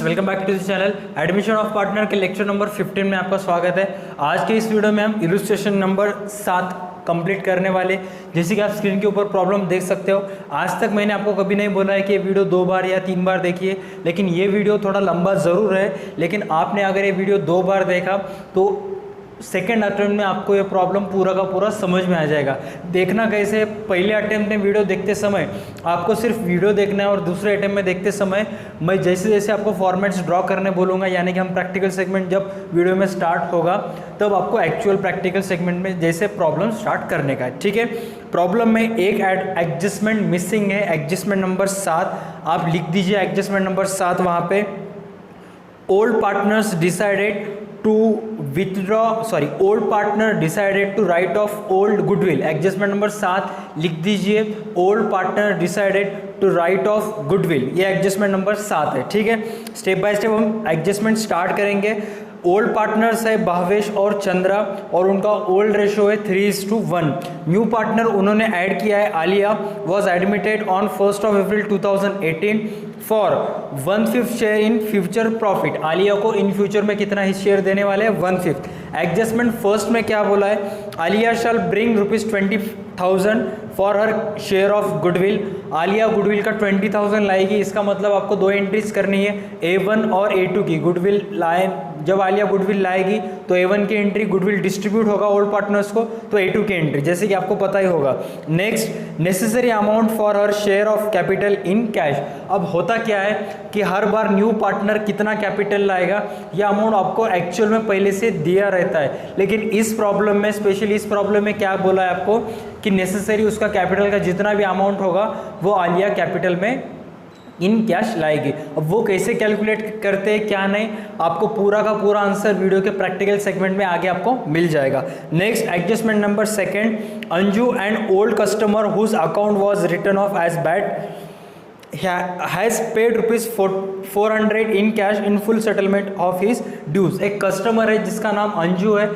Welcome back to the channel. Admission of partner के lecture number 15 में आपका स्वागत है। आज के इस वीडियो में हम इलस्ट्रेशन नंबर 7 कंप्लीट करने वाले। जैसे कि आप स्क्रीन के ऊपर प्रॉब्लम देख सकते हो, आज तक मैंने आपको कभी नहीं बोला है कि ये वीडियो 2 बार या 3 बार देखिए, लेकिन ये वीडियो थोड़ा लंबा ज़रूर है। लेकिन आपने अगर ये वीडियो 2 बार देखा तो सेकेंड अटेम्प्ट में आपको ये प्रॉब्लम पूरा का पूरा समझ में आ जाएगा। देखना कैसे, पहले अटेम्प्ट में वीडियो देखते समय आपको सिर्फ वीडियो देखना है और दूसरे अटेम्प्ट में देखते समय मैं जैसे जैसे आपको फॉर्मेट्स ड्रॉ करने बोलूँगा, यानी कि हम प्रैक्टिकल सेगमेंट जब वीडियो में स्टार्ट होगा तब आपको एक्चुअल प्रैक्टिकल सेगमेंट में जैसे प्रॉब्लम स्टार्ट करने का है। ठीक है, प्रॉब्लम में एक एडजस्टमेंट मिसिंग है, एडजस्टमेंट नंबर 7। आप लिख दीजिए एडजस्टमेंट नंबर 7 वहाँ पे। Old partners decided to withdraw, old partner decided to write off old goodwill। Adjustment number 7 लिख दीजिए, old partner decided to write off goodwill. ये एडजस्टमेंट नंबर 7 है। ठीक है, स्टेप बाय स्टेप हम एडजस्टमेंट स्टार्ट करेंगे। ओल्ड पार्टनर्स है भावेश और चंद्रा और उनका ओल्ड रेशो है 3:1। न्यू पार्टनर उन्होंने ऐड किया है Alia, was admitted on 1 April 2018 for 1/5 share in future profit. Alia को इन फ्यूचर में कितना ही शेयर देने वाले हैं, 1/5। एडजस्टमेंट फर्स्ट में क्या बोला है, Alia shall bring ₹20,000 for her share of goodwill. Alia goodwill का 20,000 लाएगी। इसका मतलब आपको 2 एंट्रीज करनी है, A1 और A2 की। गुडविल लाए, जब आलिया गुडविल लाएगी तो A1 की एंट्री गुडविल डिस्ट्रीब्यूट होगा ओल्ड पार्टनर्स को, तो A2 की एंट्री, जैसे कि आपको पता ही होगा। Next, necessary amount for her share of capital in cash. अब होता क्या है कि हर बार न्यू पार्टनर कितना कैपिटल लाएगा यह अमाउंट आपको एक्चुअल में पहले से दिया रहता है, लेकिन इस प्रॉब्लम में, स्पेशली इस प्रॉब्लम में क्या बोला है आपको कि नेसेसरी उसका कैपिटल का जितना भी अमाउंट होगा वो आलिया कैपिटल में इन कैश लाएगी। अब वो कैसे कैलकुलेट करते हैं क्या नहीं, आपको पूरा का पूरा आंसर वीडियो के प्रैक्टिकल सेगमेंट में आगे आपको मिल जाएगा। Next, adjustment number 2, Anju and old customer whose account was written off as bad has paid ₹400 in cash in full settlement of his dues. एक कस्टमर है जिसका नाम अंजू है,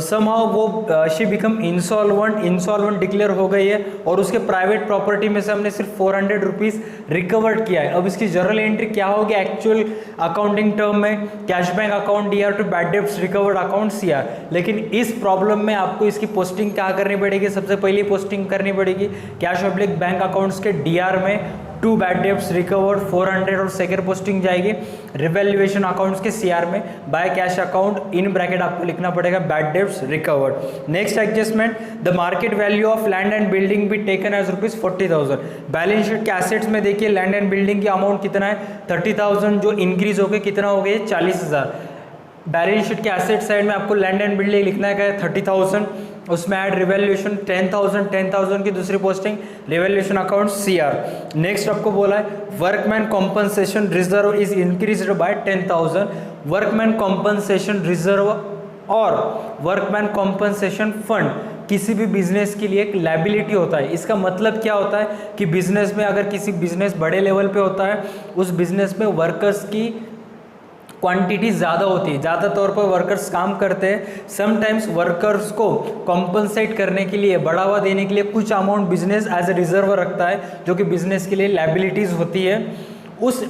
समहाउ वो शी बिकम इंसॉल्वेंट डिक्लेयर हो गई है और उसके प्राइवेट प्रॉपर्टी में से हमने सिर्फ ₹400 रिकवर्ड किया है। अब इसकी जर्नल एंट्री क्या होगी एक्चुअल अकाउंटिंग टर्म में, cash bank account DR to bad debts recovered account CR। लेकिन इस प्रॉब्लम में आपको इसकी पोस्टिंग क्या करनी पड़ेगी, सबसे पहली पोस्टिंग करनी पड़ेगी कैश पब्लिक बैंक अकाउंट्स के DR में टू बैड डेब्ट्स रिकवर्ड 400 और सेकेंड पोस्टिंग जाएगी रिवैल्यूएशन अकाउंट्स के CR में by cash account in bracket आपको लिखना पड़ेगा bad debts recovered. Next adjustment, the market value of land and building be taken as ₹40,000। Balance sheet के assets में देखिए लैंड एंड बिल्डिंग की अमाउंट कितना है, 30,000, जो इंक्रीज होकर कितना हो गया, 40,000। बैलेंस शीट के एसेट साइड में आपको लैंड एंड बिल्डिंग लिखना है 30,000, उसमें ऐड रिवैल्यूएशन 10,000 की दूसरी posting revaluation account CR। Next आपको बोला है workman compensation reserve is increased by 10,000। Workman compensation reserve और वर्कमैन कॉम्पनसेशन फंड किसी भी बिजनेस के लिए एक लायबिलिटी होता है। इसका मतलब क्या होता है कि बिजनेस में अगर किसी बिजनेस बड़े लेवल पे होता है, उस बिजनेस में वर्कर्स की क्वांटिटी ज़्यादा होती है, ज़्यादा तौर पर वर्कर्स काम करते हैं। समटाइम्स वर्कर्स को कॉम्पनसेट करने के लिए, बढ़ावा देने के लिए कुछ amount business as a reserve रखता है, जो कि बिजनेस के लिए लायबिलिटीज़ होती है। उस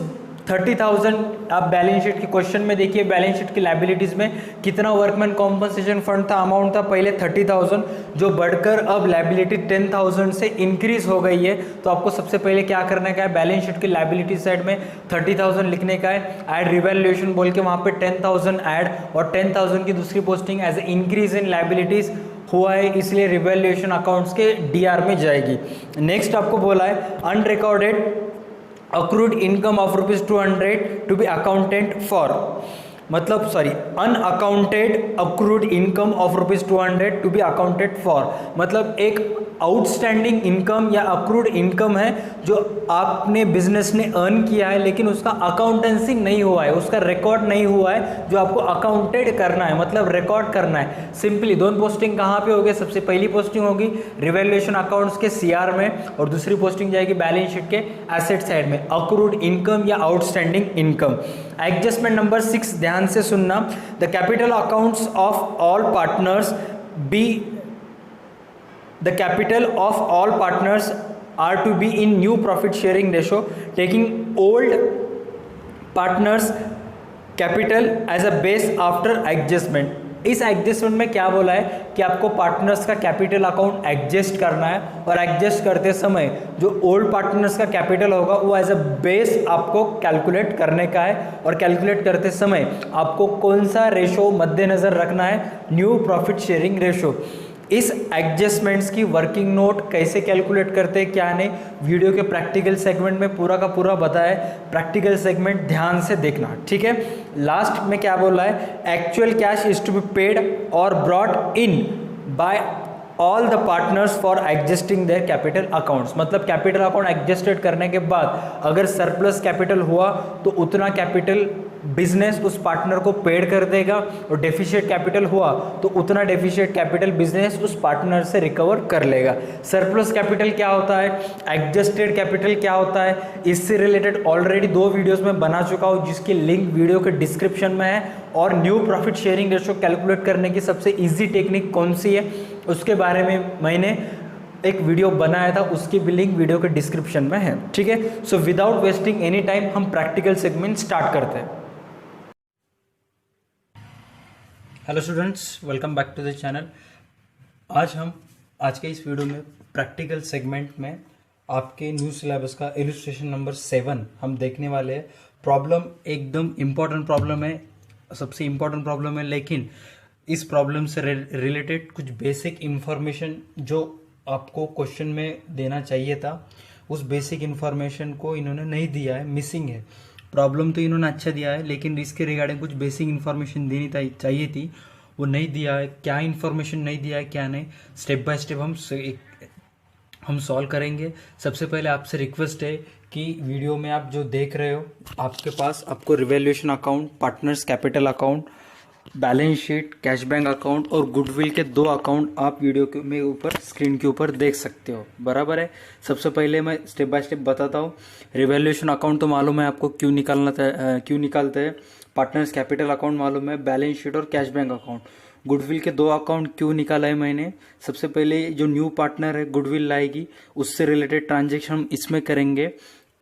30,000 आप बैलेंस शीट के क्वेश्चन में देखिए, बैलेंस शीट की लायबिलिटीज़ में कितना वर्कमैन कॉम्पनसेशन फंड था, अमाउंट था पहले 30,000, जो बढ़कर अब लायबिलिटी 10,000 से इंक्रीज हो गई है। तो आपको सबसे पहले क्या करने का है, बैलेंस शीट की लायबिलिटी साइड में 30,000 लिखने का है, ऐड रिवैल्यूएशन बोल के वहाँ पे 10,000 ऐड और 10,000 की दूसरी posting as a increase in liabilities हुआ है, इसलिए रिवैल्यूएशन अकाउंट्स के DR में जाएगी। नेक्स्ट आपको बोला है unrecorded accrued income of ₹200 to be accounted for, मतलब unaccounted accrued income of ₹200 to be accounted for, मतलब एक आउटस्टैंडिंग इनकम या अक्रूड इनकम है जो आपने बिजनेस ने अर्न किया है, लेकिन उसका अकाउंटेंसी नहीं हुआ है, उसका रिकॉर्ड नहीं हुआ है, जो आपको अकाउंटेड करना है, मतलब रिकॉर्ड करना है। सिंपली दोनों पोस्टिंग कहाँ पे होगी, सबसे पहली पोस्टिंग होगी रिवैल्यूएशन अकाउंट्स के CR में और दूसरी पोस्टिंग जाएगी बैलेंस शीट के एसेट साइड में, अक्रूड इनकम या आउटस्टैंडिंग इनकम। एडजस्टमेंट नंबर 6 ध्यान से सुनना, the capital accounts of all partners be The capital of all partners are to be in new profit sharing ratio, taking old partners capital as a base after adjustment. इस adjustment में क्या बोला है कि आपको पार्टनर्स का capital account adjust करना है, और एडजस्ट करते समय जो ओल्ड पार्टनर्स का कैपिटल होगा वो एज अ बेस आपको कैलकुलेट करने का है, और कैलकुलेट करते समय आपको कौन सा रेशो मद्देनजर रखना है, न्यू प्रॉफिट शेयरिंग रेशो। इस एडजस्टमेंट्स की वर्किंग नोट कैसे कैलकुलेट करते हैं क्या नहीं, वीडियो के प्रैक्टिकल सेगमेंट में पूरा का पूरा बताया है, प्रैक्टिकल सेगमेंट ध्यान से देखना, ठीक है। लास्ट में क्या बोल रहा है, actual cash is to be paid और brought in by all the partners for adjusting their capital accounts. मतलब कैपिटल अकाउंट एडजस्टेड करने के बाद अगर सरप्लस कैपिटल हुआ तो उतना कैपिटल बिजनेस उस पार्टनर को पेड कर देगा, और डेफिशिएट कैपिटल हुआ तो उतना डेफिशिएट कैपिटल बिजनेस उस पार्टनर से रिकवर कर लेगा। सरप्लस कैपिटल क्या होता है, एडजस्टेड कैपिटल क्या होता है, इससे रिलेटेड ऑलरेडी 2 वीडियोस में बना चुका हूँ जिसकी लिंक वीडियो के डिस्क्रिप्शन में है। और new profit sharing ratio calculate करने की सबसे ईजी टेक्निक कौन सी है उसके बारे में मैंने एक वीडियो बनाया था, उसकी भी लिंक वीडियो के डिस्क्रिप्शन में है, ठीक है। So without wasting any time हम प्रैक्टिकल सेगमेंट स्टार्ट करते हैं। Hello students, welcome back to the channel. आज के इस वीडियो में प्रैक्टिकल सेगमेंट में आपके न्यू सिलेबस का इलस्ट्रेशन नंबर 7 हम देखने वाले हैं। प्रॉब्लम एकदम इम्पॉर्टेंट प्रॉब्लम है, सबसे इम्पॉर्टेंट प्रॉब्लम है, लेकिन इस प्रॉब्लम से रिलेटेड कुछ बेसिक इन्फॉर्मेशन जो आपको क्वेश्चन में देना चाहिए था, उस बेसिक इन्फॉर्मेशन को इन्होंने नहीं दिया है, मिसिंग है। प्रॉब्लम तो इन्होंने अच्छा दिया है, लेकिन इसके रिगार्डिंग कुछ बेसिक इन्फॉर्मेशन देनी चाहिए थी, वो नहीं दिया है। क्या इन्फॉर्मेशन नहीं दिया है क्या नहीं, स्टेप बाय स्टेप हम सॉल्व करेंगे। सबसे पहले आपसे रिक्वेस्ट है कि वीडियो में आप जो देख रहे हो आपके पास आपको revaluation account, partners capital account, balance sheet, cash bank account और गुडविल के 2 अकाउंट आप वीडियो के में ऊपर स्क्रीन के ऊपर देख सकते हो, बराबर है। सबसे पहले मैं स्टेप बाय स्टेप बताता हूँ। रिवैल्यूएशन अकाउंट तो मालूम है आपको क्यों निकालते हैं, पार्टनर्स कैपिटल अकाउंट मालूम है, बैलेंस शीट और कैश बैंक अकाउंट। गुडविल के 2 अकाउंट क्यों निकाला है मैंने, सबसे पहले जो न्यू पार्टनर है गुडविल लाएगी उससे रिलेटेड ट्रांजेक्शन हम इसमें करेंगे,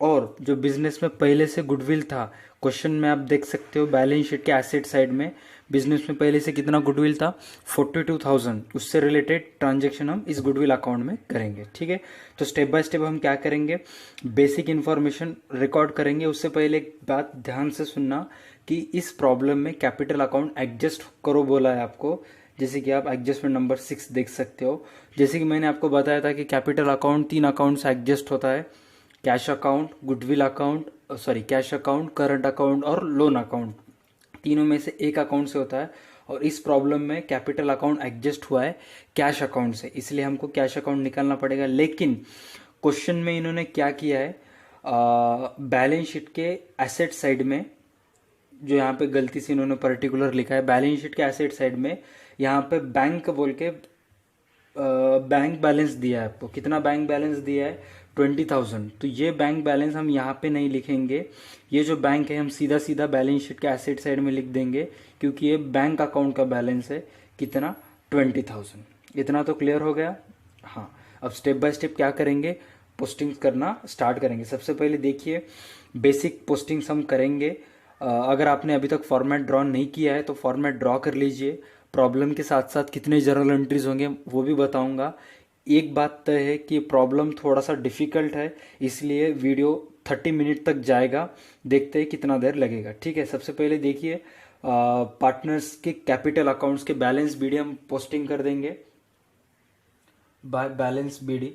और जो बिजनेस में पहले से गुडविल था, क्वेश्चन में आप देख सकते हो बैलेंस शीट के एसेट साइड में बिजनेस में पहले से कितना गुडविल था, 42,000, उससे रिलेटेड ट्रांजेक्शन हम इस गुडविल अकाउंट में करेंगे, ठीक है। तो स्टेप बाय स्टेप हम क्या करेंगे, बेसिक इन्फॉर्मेशन रिकॉर्ड करेंगे। उससे पहले एक बात ध्यान से सुनना कि इस प्रॉब्लम में कैपिटल अकाउंट एडजस्ट करो बोला है आपको, जैसे कि आप एडजस्टमेंट नंबर 6 देख सकते हो। जैसे कि मैंने आपको बताया था कि कैपिटल अकाउंट 3 अकाउंट से एडजस्ट होता है, cash account, goodwill account, cash account, current account और लोन अकाउंट, तीनों में से एक अकाउंट से होता है। और इस प्रॉब्लम में कैपिटल अकाउंट एडजस्ट हुआ है कैश अकाउंट से, इसलिए हमको कैश अकाउंट निकालना पड़ेगा। लेकिन क्वेश्चन में इन्होंने क्या किया है, बैलेंस शीट के एसेट साइड में, जो यहाँ पे गलती से इन्होंने पर्टिकुलर लिखा है, बैलेंस शीट के एसेट साइड में यहाँ पे बैंक बोल के बैंक बैलेंस दिया है आपको। कितना बैंक बैलेंस दिया है, 20,000। तो ये बैंक बैलेंस हम यहाँ पे नहीं लिखेंगे, ये जो बैंक है हम सीधा सीधा बैलेंस शीट के एसेट साइड में लिख देंगे, क्योंकि ये बैंक अकाउंट का बैलेंस है। कितना, 20,000। इतना तो क्लियर हो गया। हाँ, अब स्टेप बाय स्टेप क्या करेंगे, पोस्टिंग्स करना स्टार्ट करेंगे। सबसे पहले देखिए बेसिक पोस्टिंग्स हम करेंगे। अगर आपने अभी तक फॉर्मेट ड्रॉ नहीं किया है तो फॉर्मेट ड्रॉ कर लीजिए। प्रॉब्लम के साथ साथ कितने जर्नल एंट्रीज होंगे वो भी बताऊंगा। एक बात तय है कि प्रॉब्लम थोड़ा सा डिफिकल्ट है, इसलिए वीडियो 30 मिनट तक जाएगा, देखते हैं कितना देर लगेगा, ठीक है। सबसे पहले देखिए पार्टनर्स के कैपिटल अकाउंट्स के बैलेंस बीडी हम पोस्टिंग कर देंगे बाय बैलेंस बीडी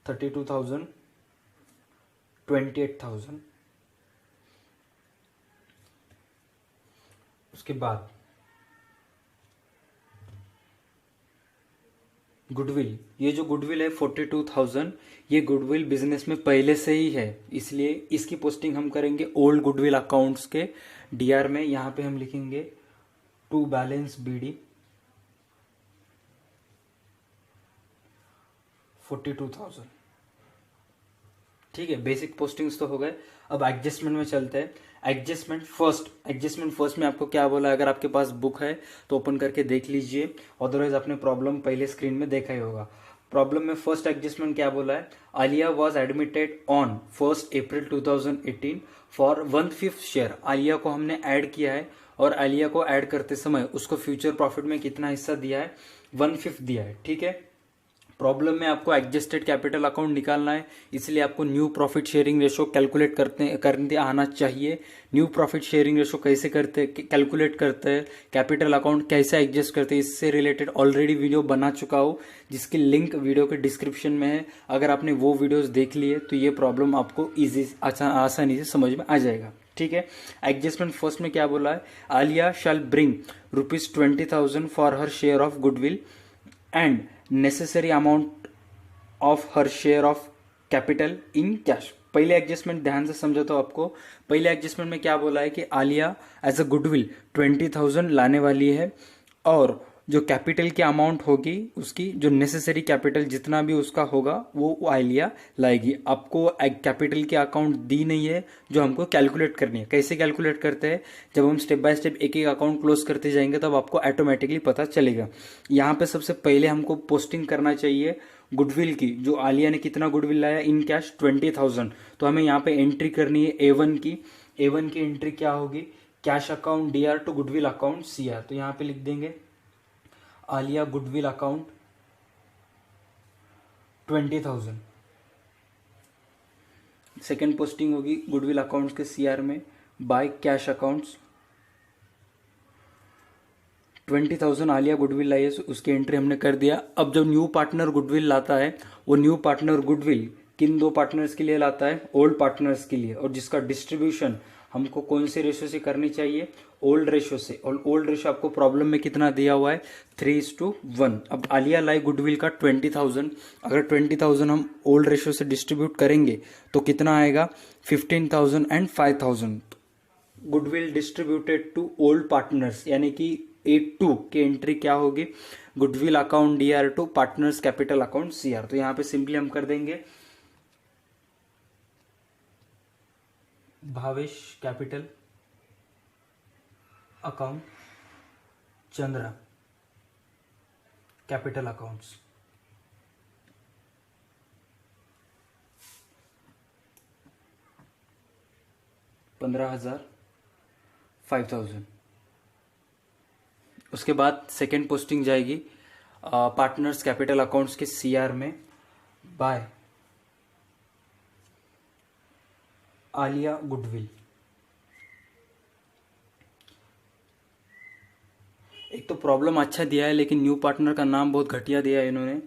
32,000, 28,000। उसके बाद गुडविल, ये जो गुडविल है 42,000, ये गुडविल बिजनेस में पहले से ही है, इसलिए इसकी पोस्टिंग हम करेंगे ओल्ड गुडविल अकाउंट्स के डीआर में। यहां पे हम लिखेंगे टू बैलेंस बीडी 42,000, ठीक है। बेसिक पोस्टिंग्स तो हो गए, अब एडजस्टमेंट में चलते हैं। एडजस्टमेंट फर्स्ट में आपको क्या बोला, अगर आपके पास बुक है तो ओपन करके देख लीजिए, अदरवाइज आपने प्रॉब्लम पहले स्क्रीन में देखा ही होगा। प्रॉब्लम में फर्स्ट एडजस्टमेंट क्या बोला है, Alia was admitted on 1 April 2018 for 1/5 share. Alia को हमने ऐड किया है और आलिया को ऐड करते समय उसको फ्यूचर प्रॉफिट में कितना हिस्सा दिया है, 1/5 दिया है। ठीक है, प्रॉब्लम में आपको एडजस्टेड कैपिटल अकाउंट निकालना है, इसलिए आपको new profit sharing ratio calculate करते आना चाहिए। न्यू प्रॉफिट शेयरिंग रेशो कैसे करते कैलकुलेट करते हैं, कैपिटल अकाउंट कैसे एडजस्ट करते हैं, इससे रिलेटेड ऑलरेडी वीडियो बना चुका हूँ, जिसकी लिंक वीडियो के डिस्क्रिप्शन में है। अगर आपने वो वीडियोस देख लिए तो ये प्रॉब्लम आपको आसानी से समझ में आ जाएगा। ठीक है, एडजस्टमेंट फर्स्ट में क्या बोला है, Alia shall bring ₹20,000 for her share of goodwill and necessary amount of her share of capital in cash. पहले एडजस्टमेंट ध्यान से समझो तो आपको, पहले एडजस्टमेंट में क्या बोला है कि आलिया एज अ गुडविल 20,000 लाने वाली है और जो कैपिटल की अमाउंट होगी उसकी जो नेसेसरी कैपिटल जितना भी उसका होगा वो आलिया लाएगी। आपको कैपिटल की अकाउंट दी नहीं है जो हमको कैलकुलेट करनी है। कैसे कैलकुलेट करते हैं, जब हम स्टेप बाय स्टेप एक एक अकाउंट क्लोज करते जाएंगे तब आपको ऑटोमेटिकली पता चलेगा। यहाँ पे सबसे पहले हमको पोस्टिंग करना चाहिए गुडविल की, जो आलिया ने कितना गुडविल लाया इन कैश 20,000। तो हमें यहाँ पे एंट्री करनी है A1 की। A1 की एंट्री क्या होगी, cash account DR to goodwill account CR। तो यहाँ पे लिख देंगे Alia goodwill account 20,000। Second posting होगी गुडविल अकाउंट्स के CR में by cash accounts 20,000 Alia goodwill लाई है, उसकी एंट्री हमने कर दिया। अब जब न्यू पार्टनर गुडविल लाता है, वो न्यू पार्टनर गुडविल किन दो पार्टनर्स के लिए लाता है, ओल्ड पार्टनर्स के लिए, और जिसका डिस्ट्रीब्यूशन हमको कौन से रेशो से करनी चाहिए, ओल्ड रेशो से। और ओल्ड रेशो आपको प्रॉब्लम में कितना दिया हुआ है, 3:1। अब आलिया लाई गुडविल का 20,000, अगर 20,000 हम ओल्ड रेशो से डिस्ट्रीब्यूट करेंगे तो कितना आएगा, 15,000 and 5,000। Goodwill distributed to old partners, यानी कि A2 की एंट्री क्या होगी, goodwill account DR to partners capital account CR। तो यहां पे सिंपली हम कर देंगे Bhavesh capital account, Chandra capital accounts. $15,000 5,000। उसके बाद सेकेंड पोस्टिंग जाएगी पार्टनर्स कैपिटल अकाउंट्स के CR में बाय आलिया गुडविल। एक तो प्रॉब्लम अच्छा दिया है लेकिन न्यू पार्टनर का नाम बहुत घटिया दिया है इन्होंने।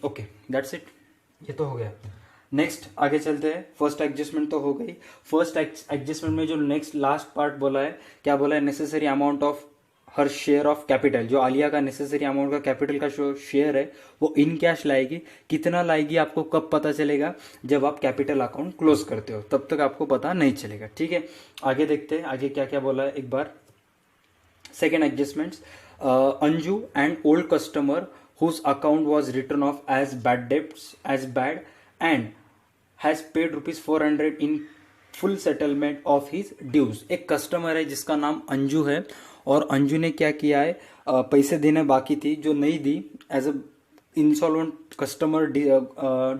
ओके, दैट्स इट, ये तो हो गया। नेक्स्ट आगे चलते हैं। फर्स्ट एडजस्टमेंट तो हो गई। फर्स्ट एडजस्टमेंट में जो नेक्स्ट लास्ट पार्ट बोला है, क्या बोला है, necessary amount of her share of capital. जो आलिया का नेसेसरी अमाउंट का कैपिटल का जो शेयर है वो इन कैश लाएगी। कितना लाएगी आपको कब पता चलेगा, जब आप कैपिटल अकाउंट क्लोज करते हो, तब तक आपको पता नहीं चलेगा। ठीक है, आगे देखते हैं आगे क्या क्या बोला है एक बार। Second adjustments, Anju and old customer whose account was written off as bad and has paid ₹400 in full settlement of his dues। एक कस्टमर है जिसका नाम अंजू है और अंजू ने क्या किया है, पैसे देने बाकी थी जो नहीं दी, as a insolvent customer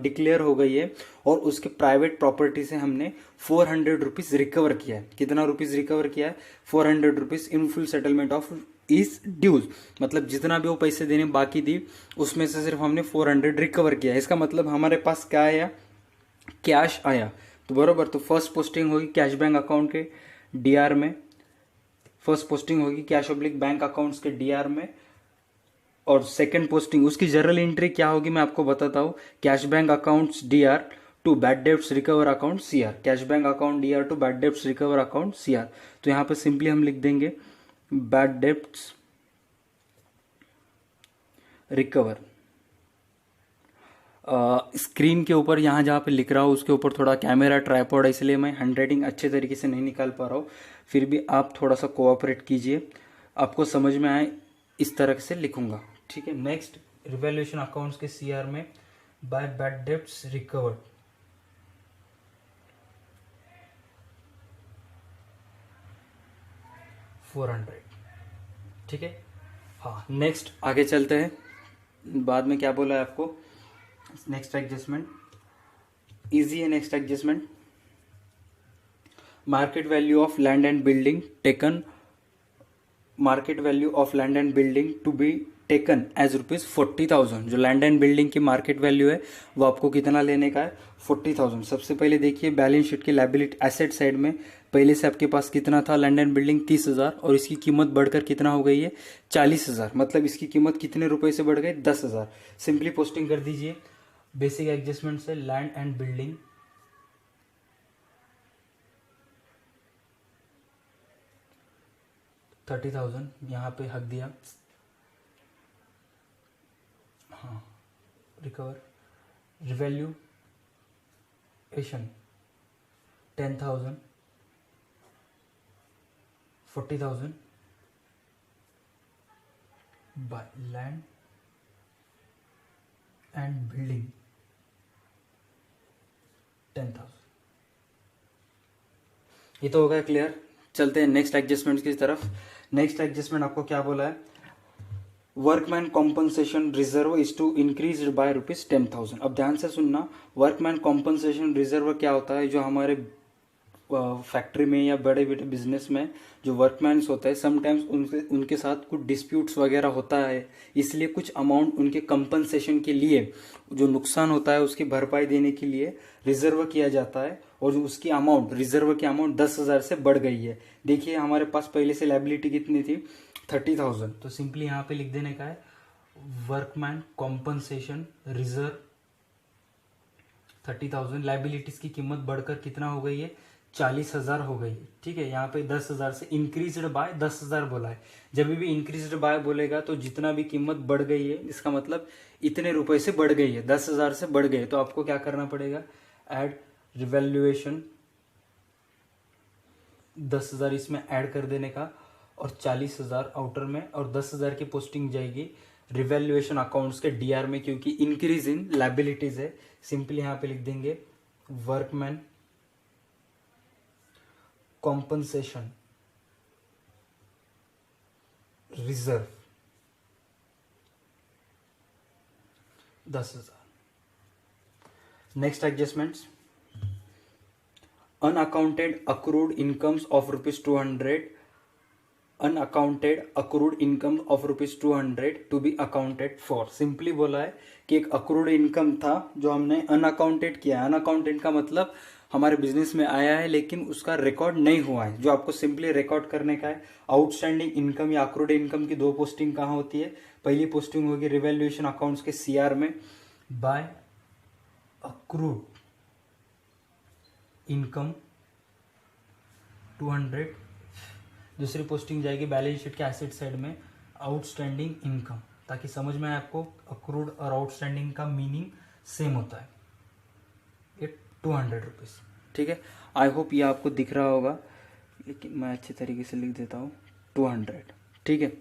declare हो गई है और उसके प्राइवेट प्रॉपर्टी से हमने ₹400 रिकवर किया है। कितना रुपीज रिकवर किया है, ₹400 in full settlement of his dues. मतलब जितना भी वो पैसे देने बाकी थी उसमें से सिर्फ हमने 400 रिकवर किया है। इसका मतलब हमारे पास क्या आया, कैश आया। तो बरोबर, तो फर्स्ट पोस्टिंग होगी कैश बैंक अकाउंट के DR में, फर्स्ट पोस्टिंग होगी कैश ऑब्लिक बैंक अकाउंट्स के DR में, और सेकंड पोस्टिंग उसकी जर्नल एंट्री क्या होगी मैं आपको बताता हूँ, cash bank accounts DR to bad debts recover account CR। Cash bank account DR to bad debts recover account CR। तो यहाँ पे सिंपली हम लिख देंगे बैड डेब्ट्स रिकवर। स्क्रीन के ऊपर यहाँ जहाँ पे लिख रहा हूँ उसके ऊपर थोड़ा कैमरा ट्राइपॉड है, इसलिए मैं हैंडराइटिंग अच्छे तरीके से नहीं निकाल पा रहा हूँ। फिर भी आप थोड़ा सा कोऑपरेट कीजिए, आपको समझ में आए इस तरह से लिखूंगा। ठीक है, नेक्स्ट रिवैल्यूएशन अकाउंट्स के CR में बाय बैड डेब्ट्स रिकवर्ड $400। ठीक है। हाँ, नेक्स्ट आगे चलते हैं। बाद में क्या बोला है आपको, नेक्स्ट एडजस्टमेंट इजी है। Next adjustment, market value of land and building taken, market value of land and building to be taken as ₹40,000। जो लैंड एंड बिल्डिंग की मार्केट वैल्यू है वो आपको कितना लेने का है, 40,000। सबसे पहले देखिए बैलेंस शीट की लायबिलिटी एसेट साइड में पहले से आपके पास कितना था, लैंड एंड बिल्डिंग 30,000, और इसकी कीमत बढ़कर कितना हो गई है, 40,000। मतलब इसकी कीमत कितने रुपए से बढ़ गई, 10,000। सिंपली पोस्टिंग कर दीजिए बेसिक एडजस्टमेंट से, लैंड एंड बिल्डिंग 30,000 यहाँ पे हक दिया। हाँ, recover revaluation 10,000, 40,000 by land and building 10,000। ये तो हो गया क्लियर। चलते हैं नेक्स्ट एडजस्टमेंट की तरफ। नेक्स्ट एडजस्टमेंट आपको क्या बोला है, workman compensation reserve is to increase by ₹10,000। अब ध्यान से सुनना, वर्कमैन कॉम्पनसेशन रिजर्व क्या होता है, जो हमारे फैक्ट्री में या बड़े बड़े बिजनेस में जो वर्कमैन्स होते हैं, समटाइम्स उनके साथ कुछ डिस्प्यूट्स वगैरह होता है, इसलिए कुछ अमाउंट उनके कंपनसेशन के लिए, जो नुकसान होता है उसकी भरपाई देने के लिए रिजर्व किया जाता है। और जो उसकी अमाउंट, रिजर्व की अमाउंट 10,000 से बढ़ गई है। देखिए हमारे पास पहले से लायबिलिटी कितनी थी, 30,000। तो सिंपली यहाँ पे लिख देने का है वर्कमैन कॉम्पनसेशन रिजर्व 30,000। लायबिलिटीज की कीमत बढ़कर कितना हो गई है, 40,000 हो गई। ठीक है, यहाँ पे 10,000 से इंक्रीज्ड बाय 10,000 बोला है। जब भी इंक्रीज्ड बाय बोलेगा तो जितना भी कीमत बढ़ गई है, इसका मतलब इतने रुपए से बढ़ गई है, 10,000 से बढ़ गई। तो आपको क्या करना पड़ेगा, ऐड रिवैल्यूएशन 10,000 इसमें ऐड कर देने का, और 40,000 आउटर में, और 10,000 की पोस्टिंग जाएगी रिवैल्यूएशन अकाउंट्स के डीआर में, क्योंकि इंक्रीज इन लायबिलिटीज है। सिंपली यहाँ पे लिख देंगे workman compensation reserve 10,000। Next adjustments, unaccounted accrued incomes of ₹200, unaccounted accrued income of ₹200 to be accounted for. Simply बोला है कि एक अक्रूड इनकम था जो हमने अनअकाउंटेड किया। अनअकाउंटेड का मतलब हमारे बिजनेस में आया है लेकिन उसका रिकॉर्ड नहीं हुआ है, जो आपको सिंपली रिकॉर्ड करने का है। आउटस्टैंडिंग इनकम या अक्रूड इनकम की दो पोस्टिंग कहाँ होती है, पहली पोस्टिंग होगी रिवैल्यूएशन अकाउंट्स के सीआर में बाय अक्रूड इनकम 200, दूसरी पोस्टिंग जाएगी बैलेंस शीट के एसेट साइड में आउटस्टैंडिंग इनकम, ताकि समझ में आए आपको अक्रूड और आउटस्टैंडिंग का मीनिंग सेम होता है। ये 200 रुपीज़। ठीक है, आई होप ये आपको दिख रहा होगा, लेकिन मैं अच्छे तरीके से लिख देता हूँ 200। ठीक है,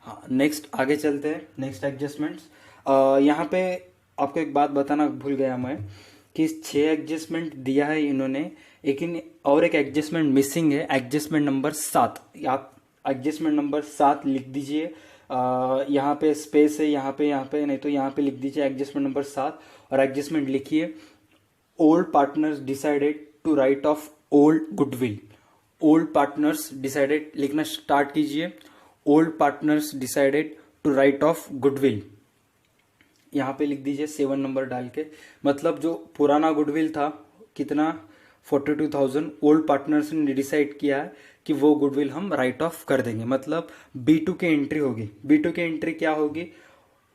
हाँ नेक्स्ट आगे चलते हैं। नेक्स्ट एडजस्टमेंट्स, यहाँ पे आपको एक बात बताना भूल गया मैं कि 6 एडजस्टमेंट दिया है इन्होंने, लेकिन और एक एडजस्टमेंट मिसिंग है, एडजस्टमेंट नंबर 7। आप एडजस्टमेंट नंबर 7 लिख दीजिए। यहाँ पे स्पेस है, यहाँ पे नहीं तो यहाँ पे लिख दीजिए एडजस्टमेंट नंबर 7, और एडजस्टमेंट लिखिए old partners decided to write off old goodwill. Old partners decided लिखना स्टार्ट कीजिए, old partners decided to write off goodwill. यहाँ पे लिख दीजिए 7 नंबर डाल के, मतलब जो पुराना गुडविल था कितना 42,000, ओल्ड पार्टनर्स ने डिसाइड किया है कि वो गुडविल हम राइट ऑफ कर देंगे। मतलब B2 की एंट्री होगी। B2 की एंट्री क्या होगी,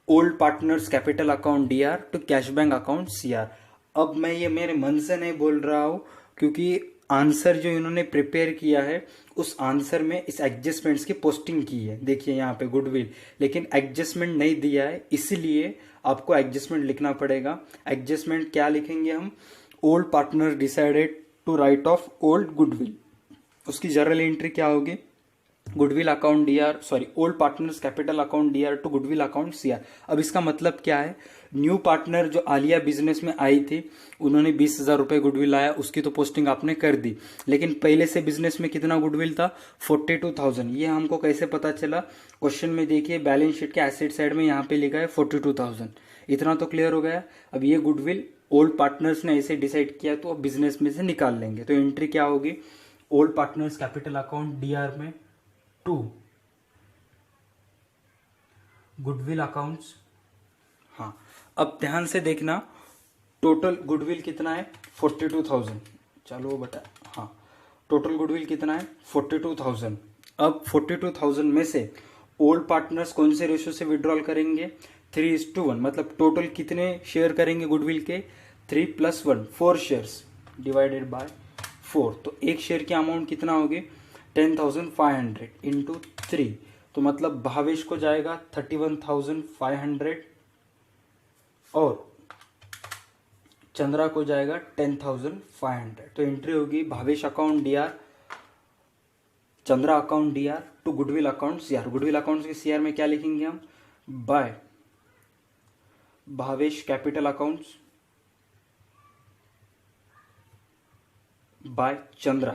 old partners capital account DR to cash bank account CR। अब मैं ये मेरे मन से नहीं बोल रहा हूँ, क्योंकि आंसर जो इन्होंने प्रिपेयर किया है उस आंसर में इस एडजस्टमेंट्स की पोस्टिंग की है। देखिए यहाँ पे गुडविल, लेकिन एडजस्टमेंट नहीं दिया है, इसलिए आपको एडजस्टमेंट लिखना पड़ेगा। एडजस्टमेंट क्या लिखेंगे हम, old partner decided to write off old goodwill. उसकी जर्नल एंट्री क्या होगी, goodwill account DR, sorry, old partners capital account DR to goodwill account CR. अब इसका मतलब क्या है, न्यू पार्टनर जो आलिया बिजनेस में आई थी, उन्होंने 20,000 रुपये गुडविल लाया, उसकी तो पोस्टिंग आपने कर दी, लेकिन पहले से बिजनेस में कितना गुडविल था, 42,000। ये हमको कैसे पता चला, क्वेश्चन में देखिए बैलेंस शीट के एसेट साइड में यहाँ पे लिखा है 42,000। इतना तो क्लियर हो गया। अब ये गुडविल ओल्ड पार्टनर्स ने ऐसे डिसाइड किया तो अब बिजनेस में से निकाल लेंगे। तो एंट्री क्या होगी, old partners capital account D R में टू गुडविल अकाउंट्स। हाँ, अब ध्यान से देखना, टोटल गुडविल कितना है, 42,000। चलो बता, हाँ, टोटल गुडविल कितना है, 42,000। अब 42,000 में से ओल्ड पार्टनर्स कौन से रेशियो से विड्रॉल करेंगे, 3:1। मतलब टोटल कितने शेयर करेंगे गुडविल के, 3 + 1, 4 शेयर्स डिवाइडेड बाय 4। तो एक शेयर की अमाउंट कितना होगी, 10,500 इंटू 3। तो मतलब भावेश को जाएगा 31,500 और चंद्रा को जाएगा 10,500। तो एंट्री होगी Bhavesh account DR, Chandra account DR to goodwill account CR. Goodwill account के सीआर में क्या लिखेंगे हम, by Bhavesh capital accounts by Chandra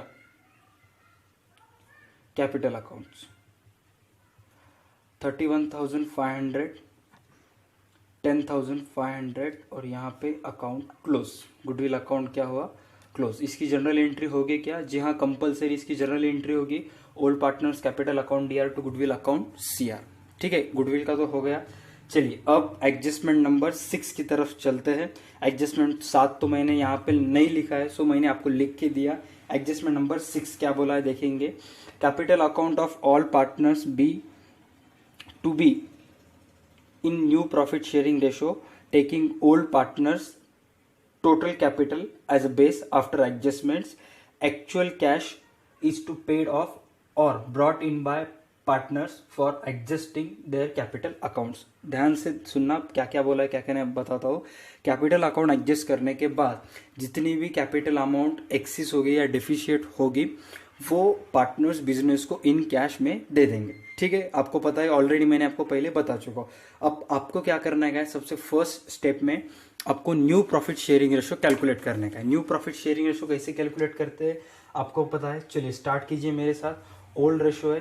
capital accounts. 31,500, 10,500 और यहाँ पे अकाउंट क्लोज। गुडविल अकाउंट क्या हुआ, क्लोज। इसकी जनरल एंट्री होगी क्या, जी हाँ, कंपलसरी इसकी जनरल एंट्री होगी old partners capital account DR to goodwill account CR. ठीक है, गुडविल का तो हो गया। चलिए अब एडजस्टमेंट नंबर 6 की तरफ चलते हैं। एडजस्टमेंट 7 तो मैंने यहाँ पे नहीं लिखा है, सो मैंने आपको लिख के दिया। एडजस्टमेंट नंबर 6 क्या बोला है देखेंगे, capital account of all partners be to be in new profit sharing ratio taking old partners total capital as a base after adjustments, actual cash is to paid off or brought in by partners for adjusting their capital accounts। ध्यान से सुनना क्या क्या बोला है, क्या क्या मैं बताता हूँ। कैपिटल अकाउंट एडजस्ट करने के बाद जितनी भी कैपिटल अमाउंट एक्सिस होगी या डिफिशिएट होगी वो पार्टनर्स बिजनेस को इन कैश में दे देंगे। ठीक है, आपको पता है, ऑलरेडी मैंने आपको पहले बता चुका हूँ। अब आपको क्या करना है, सबसे फर्स्ट स्टेप में आपको new profit sharing ratio calculate करने का है। न्यू प्रॉफिट शेयरिंग रेशो कैसे कैलकुलेट करते हैं आपको पता है, चलिए स्टार्ट कीजिए मेरे साथ। ओल्ड रेशो है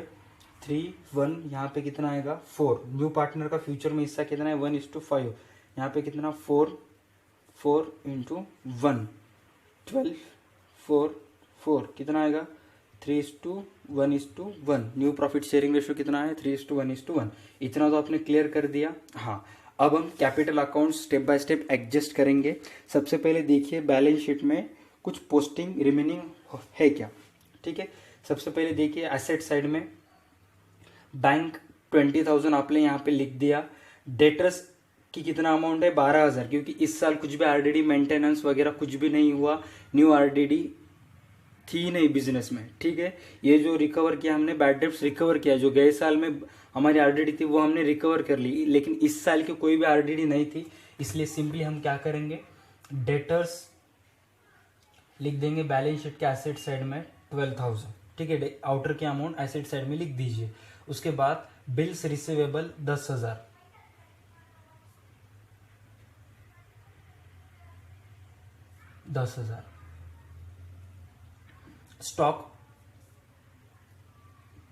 3:1, यहाँ पे कितना आएगा 4। न्यू पार्टनर का फ्यूचर में हिस्सा कितना है 1:5, यहाँ पे कितना 4 इंटू 1, 12, 4 कितना आएगा 3:1:1। न्यू प्रॉफिट शेयरिंग रेशो कितना है 3:1:1। इतना तो आपने क्लियर कर दिया। हाँ, अब हम capital account step by step adjust करेंगे। सबसे पहले देखिए बैलेंस शीट में कुछ पोस्टिंग रिमेनिंग है क्या। ठीक है, सबसे पहले देखिए एसेट साइड में बैंक 20,000 आपने यहाँ पे लिख दिया। डेटर्स की कितना अमाउंट है 12,000, क्योंकि इस साल कुछ भी आरडीडी मेंटेनेंस वगैरह कुछ भी नहीं हुआ, न्यू आरडीडी थी नहीं बिजनेस में। ठीक है, ये जो रिकवर किया हमने, बैड डेब्ट्स रिकवर किया, जो गए साल में हमारी आरडीडी थी वो हमने रिकवर कर ली, लेकिन इस साल की कोई भी आरडीडी नहीं थी, इसलिए सिंपली हम क्या करेंगे, डेटर्स लिख देंगे बैलेंस शीट के एसेट साइड में 12,000। ठीक है, आउटर की अमाउंट एसेट साइड में लिख दीजिए। उसके बाद bills receivable 10,000, stock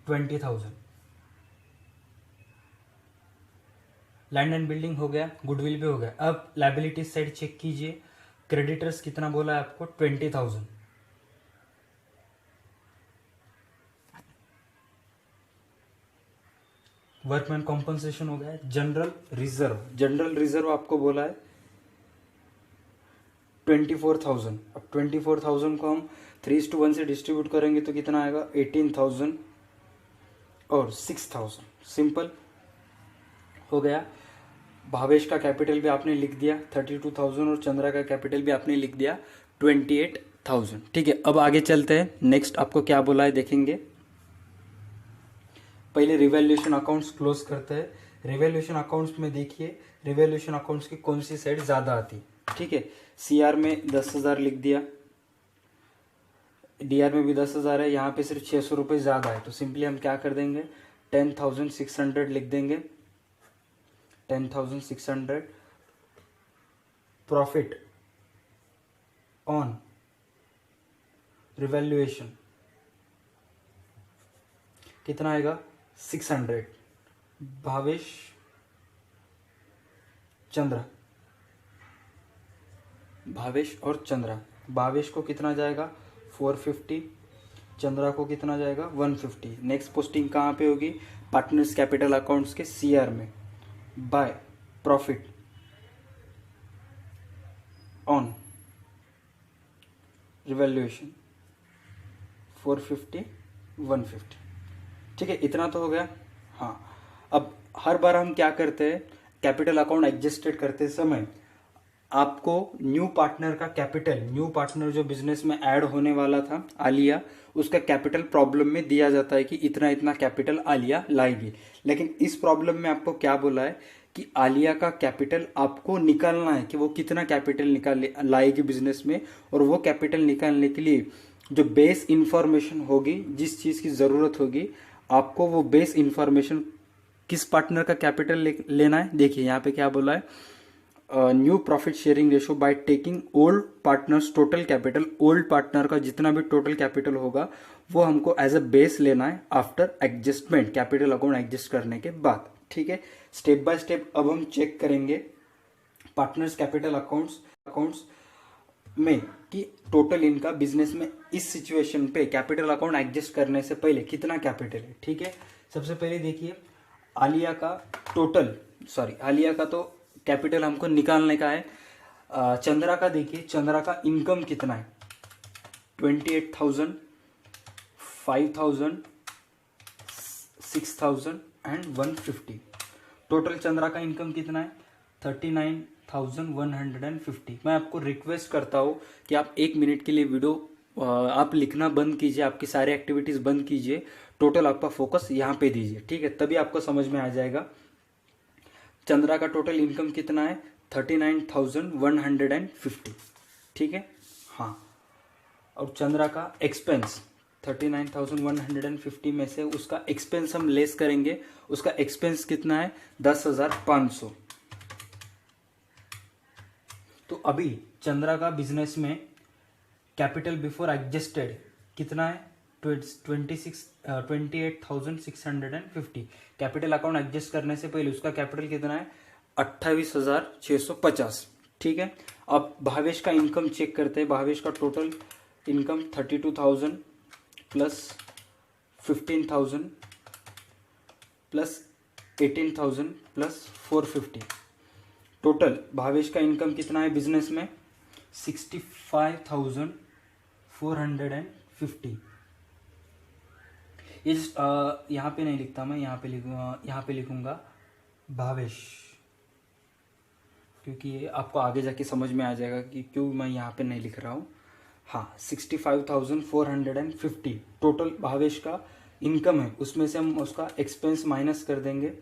20,000, land and building हो गया, गुडविल भी हो गया। अब लायबिलिटी साइड चेक कीजिए, क्रेडिटर्स कितना बोला है आपको 20,000, वर्कमैन कॉम्पनसेशन हो गया। जनरल रिजर्व आपको बोला है 24,000। अब 24,000 को हम 3:1 से डिस्ट्रीब्यूट करेंगे तो कितना आएगा 18,000 और 6,000। सिंपल हो गया। भावेश का कैपिटल भी आपने लिख दिया 32,000 और चंद्रा का कैपिटल भी आपने लिख दिया 28,000। ठीक है, अब आगे चलते हैं। नेक्स्ट आपको क्या बोला है देखेंगे। पहले रिवैल्यूएशन अकाउंट्स क्लोज करते हैं। रिवैल्यूएशन अकाउंट्स में देखिए, रिवैल्यूएशन अकाउंट्स की कौन सी साइड ज़्यादा आती है। ठीक है, सीआर में 10,000 लिख दिया, डीआर में भी 10,000 है, यहाँ पे सिर्फ 600 रुपये ज़्यादा है, तो सिंपली हम क्या कर देंगे 10,600 लिख देंगे। 10,600 प्रॉफिट ऑन रिवैल्यूएशन कितना आएगा 600। भावेश चंद्रा, भावेश और चंद्रा, भावेश को कितना जाएगा 450, चंद्रा को कितना जाएगा 150। नेक्स्ट पोस्टिंग कहाँ पे होगी, पार्टनर्स कैपिटल अकाउंट्स के सीआर में, बाय प्रॉफिट ऑन रिवैल्यूएशन 450 150। ठीक है, इतना तो हो गया। हाँ, अब हर बार हम क्या करते हैं, कैपिटल अकाउंट एडजस्टेड करते समय आपको न्यू पार्टनर का कैपिटल, न्यू पार्टनर जो बिजनेस में ऐड होने वाला था आलिया, उसका कैपिटल प्रॉब्लम में दिया जाता है कि इतना इतना कैपिटल आलिया लाएगी। लेकिन इस प्रॉब्लम में आपको क्या बोला है कि आलिया का कैपिटल आपको निकालना है कि वो कितना कैपिटल निकाल लाएगी बिजनेस में, और वो कैपिटल निकालने के लिए जो बेस इंफॉर्मेशन होगी, जिस चीज़ की ज़रूरत होगी आपको, वो बेस इंफॉर्मेशन किस पार्टनर का कैपिटल लेना है। देखिए यहाँ पे क्या बोला है, new profit sharing ratio by taking old partners total capital. Old partner का जितना भी टोटल कैपिटल होगा वो हमको एज अ बेस लेना है after adjustment, capital account adjust करने के बाद। ठीक है, स्टेप बाय स्टेप अब हम चेक करेंगे पार्टनर्स कैपिटल अकाउंट्स में कि टोटल इनका बिजनेस में इस सिचुएशन पे कैपिटल अकाउंट एडजस्ट करने से पहले कितना कैपिटल है। ठीक है, सबसे पहले देखिए आलिया का टोटल, आलिया का तो कैपिटल हमको निकालने का है। चंद्रा का देखिए, चंद्रा का इनकम कितना है 28,000, 5,000, 6,000 एंड 150। टोटल चंद्रा का इनकम कितना है 39,150। मैं आपको रिक्वेस्ट करता हूँ कि आप 1 मिनट के लिए वीडियो आप लिखना बंद कीजिए, आपकी सारी एक्टिविटीज बंद कीजिए, टोटल आपका फोकस यहाँ पे दीजिए। ठीक है, तभी आपको समझ में आ जाएगा। चंद्रा का टोटल इनकम कितना है 39,150। ठीक है, हाँ, और चंद्रा का एक्सपेंस 39,150 में से उसका एक्सपेंस हम लेस करेंगे। उसका एक्सपेंस कितना है 10,500। तो अभी चंद्रा का बिजनेस में कैपिटल बिफोर एडजस्टेड कितना है 28,650। कैपिटल अकाउंट एडजस्ट करने से पहले उसका कैपिटल कितना है 28,650। ठीक है, अब भावेश का इनकम चेक करते हैं। भावेश का total income 32,000 plus 15,000 plus 18,000 plus 450। Total Bhavesh का इनकम कितना है बिजनेस में 65,450। इस यहाँ पे नहीं लिखता मैं, यहाँ पे लिखूंगा भावेश, क्योंकि ये आपको आगे जाके समझ में आ जाएगा कि क्यों मैं यहाँ पे नहीं लिख रहा हूँ। हाँ, 65,450 टोटल भावेश का इनकम है। उसमें से हम उसका एक्सपेंस माइनस कर देंगे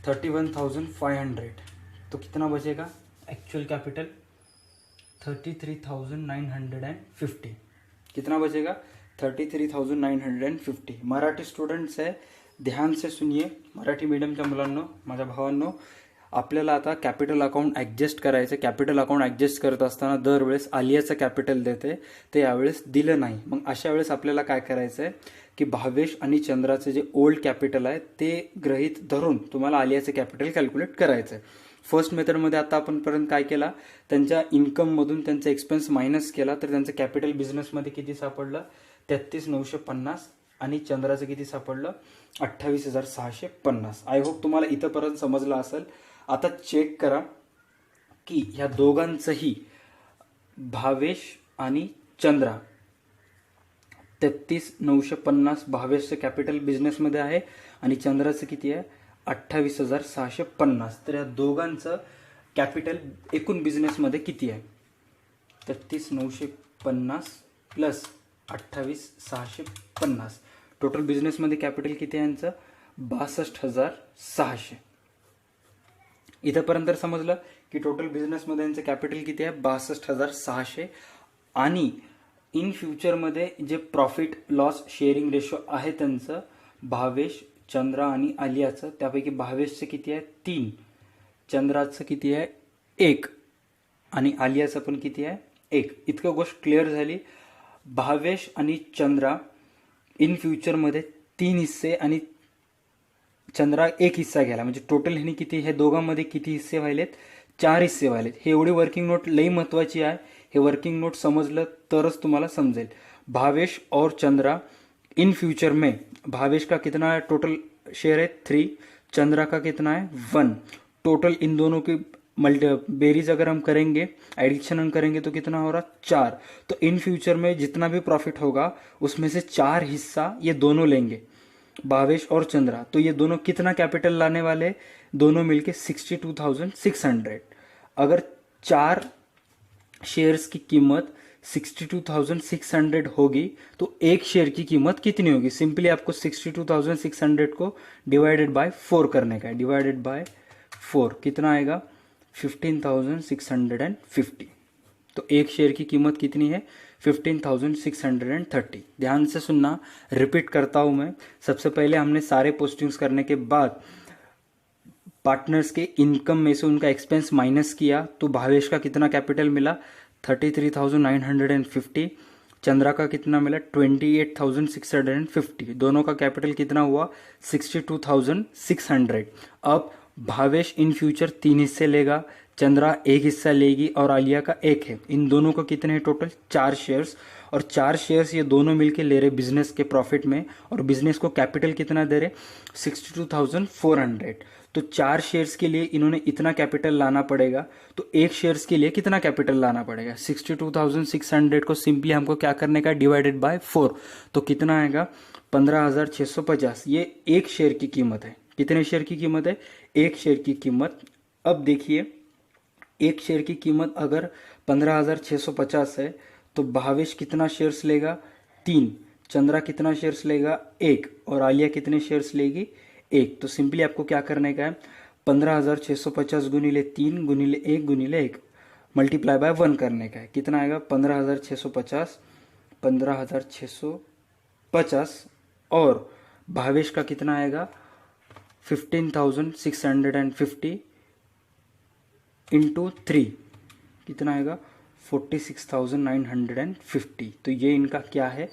31,500। तो कितना बचेगा एक्चुअल कैपिटल 33,950। कितना बचेगा 33,950। मराठी स्टुडंट्स आहे, ध्यान से सुनिए, मराठी मीडियमच्या मुलांनो, माझ्या भावांनो, आपल्याला आता कॅपिटल अकाउंट ॲडजस्ट करायचं। कॅपिटल अकाउंट ॲडजस्ट करत असताना दरवेळेस आलियाचं कॅपिटल देते, ते यावेळेस दिलं नाही। मग अशा वेळेस आपल्याला काय करायचं आहे की भावेश आणि चंद्राचे जे ओल्ड कॅपिटल आहे ते गृहीत धरून तुम्हाला आलियाचं कॅपिटल कॅल्क्युलेट करायचं आहे। फर्स्ट मेथडमध्ये आता आपणपर्यंत काय केला, त्यांच्या इन्कममधून त्यांचा एक्सपेन्स मायनस केला, तर त्यांचं कॅपिटल बिझनेसमध्ये किती सापडलं 33,950 आणि चंद्राचं किती सापडलं 28,650। आय होप तुम्हाला इथंपर्यंत समजलं असेल। आता चेक करा की ह्या दोघांचंही भावेश आणि चंद्रा 33,950 भावेशचं कॅपिटल बिझनेसमध्ये आहे आणि चंद्राचं किती आहे 28,650। तर या दोघांचं कॅपिटल एकूण बिझनेसमध्ये किती आहे 33,950 प्लस 28,650। टोटल बिझनेसमध्ये कॅपिटल किती आहे यांचं 62,600। इथंपर्यंत समजलं की टोटल बिझनेसमध्ये यांचं कॅपिटल किती आहे 62,600 आणि इन फ्युचरमध्ये जे प्रॉफिट लॉस शेअरिंग रेशो आहे त्यांचं भावेश, चंद्रा आणि आलियाचं, त्यापैकी भावेशचं किती आहे 3, चंद्राचं किती आहे 1 आणि आलियाचं पण किती आहे 1. इतकं गोष्ट क्लिअर झाली. भावेश आणि चंद्रा इन फ्युचरमध्ये 3 हिस्से आणि चंद्रा 1 हिस्सा घ्यायला, म्हणजे टोटल ह्यानी किती, हे दोघांमध्ये किती हिस्से व्हायलेत, 4 हिस्से व्हायलेत. हे एवढी वर्किंग नोट लई महत्त्वाची आहे. हे वर्किंग नोट समजलं तरच तुम्हाला समजेल. भावेश और चंद्रा इन फ्यूचर में, भावेश का कितना है टोटल शेयर है 3, चंद्रा का कितना है 1. टोटल इन दोनों की बेरीज अगर हम करेंगे, एडिशन हम करेंगे तो कितना हो रहा 4. तो इन फ्यूचर में जितना भी प्रॉफिट होगा उसमें से 4 हिस्सा ये दोनों लेंगे, भावेश और चंद्रा. तो ये दोनों कितना कैपिटल लाने वाले, दोनों मिलके 62,600. अगर 4 शेयर्स की कीमत 62,600 होगी तो एक शेयर की कीमत कितनी होगी. सिंपली आपको 62,600 को डिवाइडेड बाय 4 करने का है. डिवाइडेड बाय 4 कितना आएगा 15,650. तो एक शेयर की कीमत कितनी है 15,630. ध्यान से सुनना, रिपीट करता हूं मैं. सबसे पहले हमने सारे पोस्टिंग्स करने के बाद पार्टनर्स के इनकम में से उनका एक्सपेंस माइनस किया तो भावेश का कितना कैपिटल मिला 33,950. चंद्रा का कितना मिला 28,650. दोनों का कैपिटल कितना हुआ 62,600. अब भावेश इन फ्यूचर 3 हिस्से लेगा, चंद्रा 1 हिस्सा लेगी और आलिया का 1 है. इन दोनों का कितने हैं टोटल 4 शेयर्स, और 4 शेयर्स ये दोनों मिलके ले रहे बिजनेस के प्रॉफिट में, और बिजनेस को कैपिटल कितना दे रहे 62,400. तो 4 शेयर्स के लिए इन्होंने इतना कैपिटल लाना पड़ेगा. तो 1 शेयर्स के लिए कितना कैपिटल लाना पड़ेगा 62,600 को सिंपली हमको क्या करने का डिवाइडेड बाय 4. तो कितना आएगा 15,650. ये 1 शेयर की कीमत है. कितने शेयर की कीमत है 1 शेयर की कीमत. अब देखिए 1 शेयर की कीमत अगर 15,650 है तो भावेश कितना शेयर्स लेगा 3, चंद्रा कितना शेयर्स लेगा 1 और आलिया कितने शेयर्स लेगी 1. तो सिंपली आपको क्या करने का है 15,650 गुणिले 3 गुणिले 1 गुणिले 1 मल्टीप्लाई बाय 1 करने का है. कितना आएगा 15,650 और भावेश का कितना आएगा 15,650 इंटू 3 कितना आएगा 46,950. तो ये इनका क्या है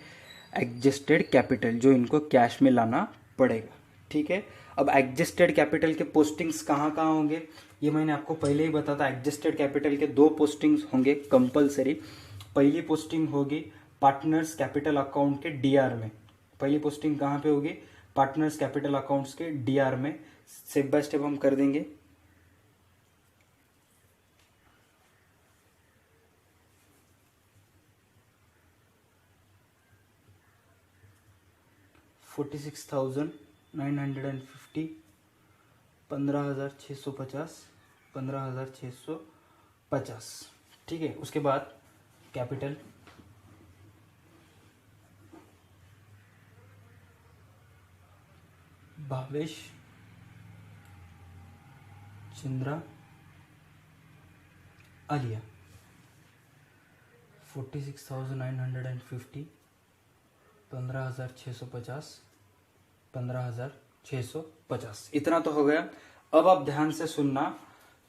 एडजस्टेड कैपिटल, जो इनको कैश में लाना पड़ेगा. ठीक है. अब एडजस्टेड कैपिटल के पोस्टिंग्स कहाँ कहाँ होंगे ये मैंने आपको पहले ही बताया था. एडजस्टेड कैपिटल के 2 पोस्टिंग्स होंगे कंपलसरी. पहली पोस्टिंग होगी पार्टनर्स कैपिटल अकाउंट के डीआर में. पहली पोस्टिंग कहाँ पे होगी पार्टनर्स कैपिटल अकाउंट्स के डीआर में. स्टेप बाय स्टेप हम कर देंगे. $46,950, 15,650, 15,650. ठीक है. उसके बाद कैपिटल भावेश, चंद्रा, आलिया 46,950, 15,650, 15,650. इतना तो हो गया. अब आप ध्यान से सुनना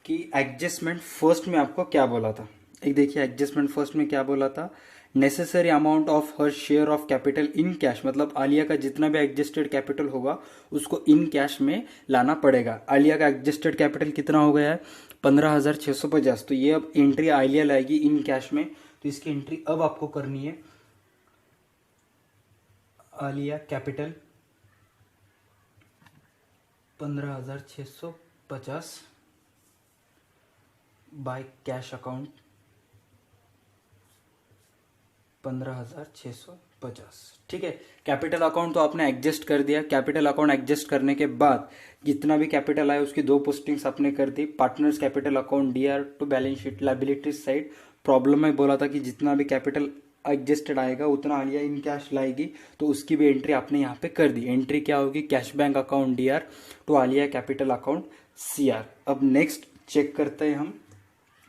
कि एडजस्टमेंट फर्स्ट में आपको क्या बोला था. एक देखिए एडजस्टमेंट फर्स्ट में क्या बोला था necessary amount of her share of capital in cash. मतलब आलिया का जितना भी एडजस्टेड कैपिटल होगा उसको इन कैश में लाना पड़ेगा. आलिया का एडजस्टेड कैपिटल कितना हो गया है 15,650. तो ये अब एंट्री आलिया लाएगी इन कैश में. तो इसकी एंट्री अब आपको करनी है Alia capital 15,650 bye cash account 15,650. ठीक है. कैपिटल अकाउंट तो आपने एडजस्ट कर दिया. कैपिटल अकाउंट एडजस्ट करने के बाद जितना भी कैपिटल आया उसकी 2 पोस्टिंग्स आपने कर दी. Partners capital account DR to balance sheet liabilities side. Problem में बोला था कि जितना भी कैपिटल एडजस्टेड आएगा उतना आलिया इन कैश लाएगी. तो उसकी भी एंट्री आपने यहाँ पे कर दी. एंट्री क्या होगी cash bank account DR to Aliya capital account CR. अब नेक्स्ट चेक करते हैं हम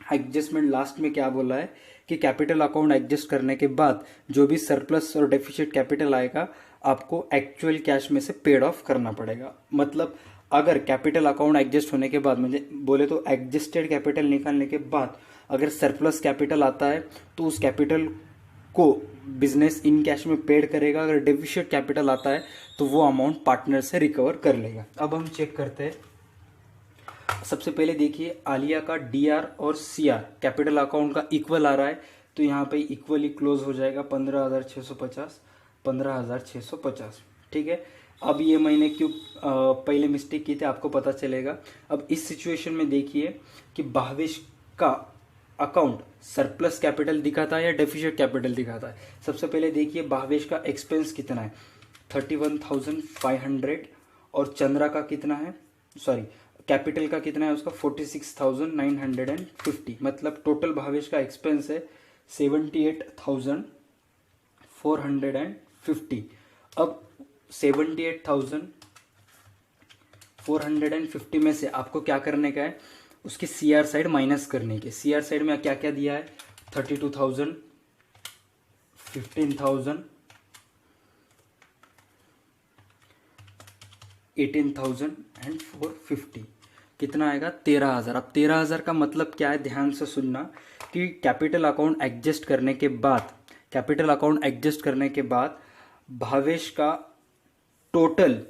एडजस्टमेंट. लास्ट में क्या बोला है कि कैपिटल अकाउंट एडजस्ट करने के बाद जो भी सरप्लस और डेफिसिट कैपिटल आएगा आपको एक्चुअल कैश में से पेड ऑफ करना पड़ेगा। मतलब अगर कैपिटल अकाउंट एडजस्ट होने के बाद मुझे बोले तो एडजस्टेड कैपिटल निकालने के बाद अगर सरप्लस कैपिटल आता है तो उस कैपिटल को बिजनेस इन कैश में पेड करेगा। अगर डेफिसिट कैपिटल आता है तो वो अमाउंट पार्टनर से रिकवर कर लेगा। अब हम चेक करते हैं। सबसे पहले देखिए आलिया का डीआर और सीआर कैपिटल अकाउंट का इक्वल आ रहा है, तो यहाँ पे इक्वली क्लोज हो जाएगा 15,650 15,650। ठीक है। अब ये मैंने क्यों पहले मिस्टेक की थी आपको पता चलेगा। अब इस सिचुएशन में देखिए कि भावेश का अकाउंट सरप्लस कैपिटल दिखाता है या डेफिसिट कैपिटल दिखाता है। सबसे पहले देखिए भावेश का एक्सपेंस कितना है 31,500 और चंद्रा का कितना है, सॉरी कैपिटल का कितना है उसका 46,950। मतलब टोटल भावेश का एक्सपेंस है 78,450। अब 78,450 में से आपको क्या करने का है, उसके सीआर साइड माइनस करने के। सीआर साइड में क्या क्या दिया है 32,000, 15,000, 18,000 एंड 450। कितना आएगा 13,000। अब 13,000 का मतलब क्या है, ध्यान से सुनना कि कैपिटल अकाउंट एडजस्ट करने के बाद भावेश का टोटल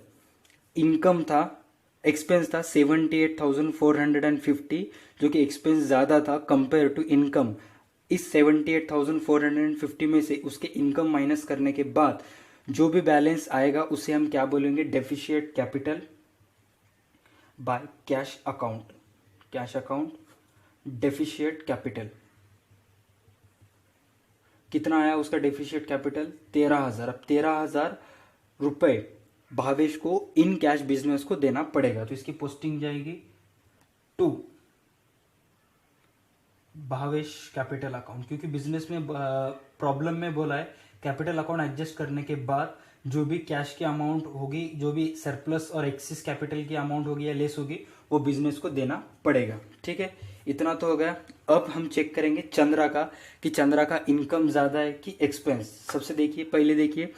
इनकम था, एक्सपेंस था 78,450, जो कि एक्सपेंस ज़्यादा था कंपेयर टू इनकम। इस 78,450 में से उसके इनकम माइनस करने के बाद जो भी बैलेंस आएगा उसे हम क्या बोलेंगे, deficit capital by cash account. Cash account deficit capital कितना आया उसका डेफिशिएट कैपिटल 13,000। अब 13,000 रुपए भावेश को इन कैश बिजनेस को देना पड़ेगा, तो इसकी पोस्टिंग जाएगी टू भावेश कैपिटल अकाउंट, क्योंकि बिजनेस में प्रॉब्लम में बोला है कैपिटल अकाउंट एडजस्ट करने के बाद जो भी कैश की अमाउंट होगी, जो भी सरप्लस और एक्सिस कैपिटल की अमाउंट होगी या लेस होगी, वो बिजनेस को देना पड़ेगा। ठीक है, इतना तो हो गया। अब हम चेक करेंगे चंद्रा का कि चंद्रा का इनकम ज़्यादा है कि एक्सपेंस। सबसे देखिए, पहले देखिए